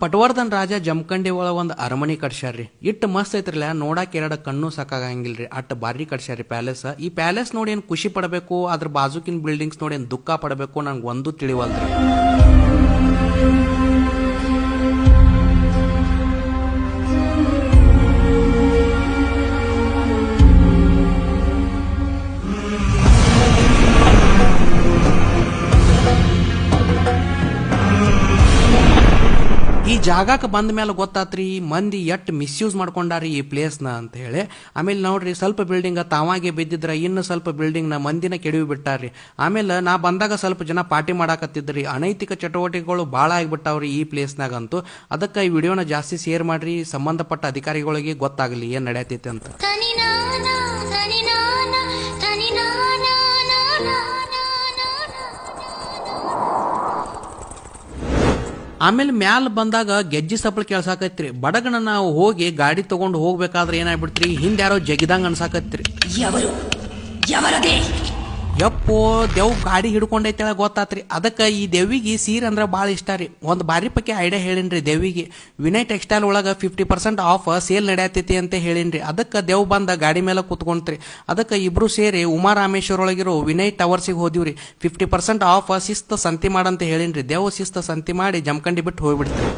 ಪಟವರ್ಧನ್ ರಾಜ ಜಮಖಂಡಿ ಒಳಗೆ ಒಂದು ಅರಮನೆ ಕಟ್ಸ್ಯಾರ್ರಿ. ಇಟ್ಟು ಮಸ್ತ್ ಐತ್ರಿಲ್ಲ, ನೋಡಕ್ಕೆ ಎರಡು ಕಣ್ಣು ಸಾಕಾಗಂಗಿಲ್ರಿ, ಅಟ್ ಬಾರಿ ಕಟ್ಸ್ಯಾರ್ರಿ ಪ್ಯಾಲೇಸ್. ಈ ಪ್ಯಾಲೇಸ್ ನೋಡಿ ಏನು ಖುಷಿ ಪಡಬೇಕು, ಅದ್ರ ಬಾಜುಕಿನ ಬಿಲ್ಡಿಂಗ್ಸ್ ನೋಡಿ ಏನು ದುಃಖ ಪಡಬೇಕು, ನಂಗೆ ಒಂದು ತಿಳಿವಲ್ರಿ. ಈ ಜಾಗಕ್ಕೆ ಬಂದ ಮೇಲೆ ಗೊತ್ತಾತ್ರಿ ಮಂದಿ ಎಟ್ ಮಿಸ್ಯೂಸ್ ಮಾಡ್ಕೊಂಡಾರಿ ಈ ಪ್ಲೇಸ್ನ ಅಂತ ಹೇಳಿ. ಆಮೇಲೆ ನೋಡ್ರಿ, ಸ್ವಲ್ಪ ಬಿಲ್ಡಿಂಗ್ ತಾವಾಗೆ ಬಿದ್ದಿದ್ರ, ಇನ್ನು ಸ್ವಲ್ಪ ಬಿಲ್ಡಿಂಗ್ನ ಮಂದಿನ ಕೆಡವಿ ಬಿಟ್ಟಾರ್ರಿ. ಆಮೇಲೆ ನಾ ಬಂದಾಗ ಸ್ವಲ್ಪ ಜನ ಪಾರ್ಟಿ ಮಾಡಾಕತ್ತಿದ್ರಿ. ಅನೈತಿಕ ಚಟುವಟಿಕೆಗಳು ಭಾಳ ಆಗಿಬಿಟ್ಟಾವ್ರಿ ಈ ಪ್ಲೇಸ್ನಾಗಂತೂ. ಅದಕ್ಕೆ ಈ ವಿಡಿಯೋನ ಜಾಸ್ತಿ ಶೇರ್ ಮಾಡ್ರಿ, ಸಂಬಂಧಪಟ್ಟ ಅಧಿಕಾರಿಗಳಿಗೆ ಗೊತ್ತಾಗಲಿ ಏನ್ ನಡೆಯತೈತೆ ಅಂತ. ಆಮೇಲೆ ಮ್ಯಾಲ ಬಂದಾಗ ಗೆಜ್ಜಿ ಸಪ್ಪಳ ಕೇಳ್ಸಾಕತ್ರಿ. ಬಡಗನ ನಾವು ಹೋಗಿ ಗಾಡಿ ತಗೊಂಡು ಹೋಗ್ಬೇಕಾದ್ರೆ ಏನಾಗ್ಬಿಡ್ತ್ರಿ, ಹಿಂದೆ ಯಾರೋ ಜಗಿದಂಗ ಅನ್ಸಾಕತ್ರಿ. ಯಪ್ಪೋ ದೇವ್ ಗಾಡಿ ಹಿಡ್ಕೊಂಡೈತೇಳ ಗೊತ್ತಾತ್ರಿ. ಅದಕ್ಕೆ ಈ ದೇವಿಗೆ ಸೀರೆ ಅಂದ್ರೆ ಭಾಳ ಇಷ್ಟ ರೀ. ಒಂದು ಬಾರಿ ಪಕ್ಕೆ ಐಡಿಯಾ ಹೇಳಿನ್ರಿ ದೇವಿಗೆ. ವಿನಯ್ ಟೆಕ್ಸ್ಟೈಲ್ ಒಳಗೆ 50% ಆಫ್ ಸೇಲ್ ನಡೆಯತೈತಿ ಅಂತ ಹೇಳಿನ್ರಿ. ಅದಕ್ಕೆ ದೇವ್ ಬಂದ ಗಾಡಿ ಮೇಲೆ ಕೂತ್ಕೊಂತ್ರಿ. ಅದಕ್ಕೆ ಇಬ್ರು ಸೇರಿ ಉಮಾರಾಮೇಶ್ವರ ಒಳಗಿರೋ ವಿನಯ್ ಟವರ್ಸಿಗೆ ಹೋದಿವ್ರಿ. 50% ಆಫ್ ಶಿಸ್ತು ಸಂತಿ ಮಾಡಂತ ಹೇಳಿನ್ರಿ. ದೇವ್ ಶಿಸ್ತು ಸಂತಿ ಮಾಡಿ ಜಮಖಂಡಿ ಬಿಟ್ಟು ಹೋಗ್ಬಿಡ್ತೀವಿ.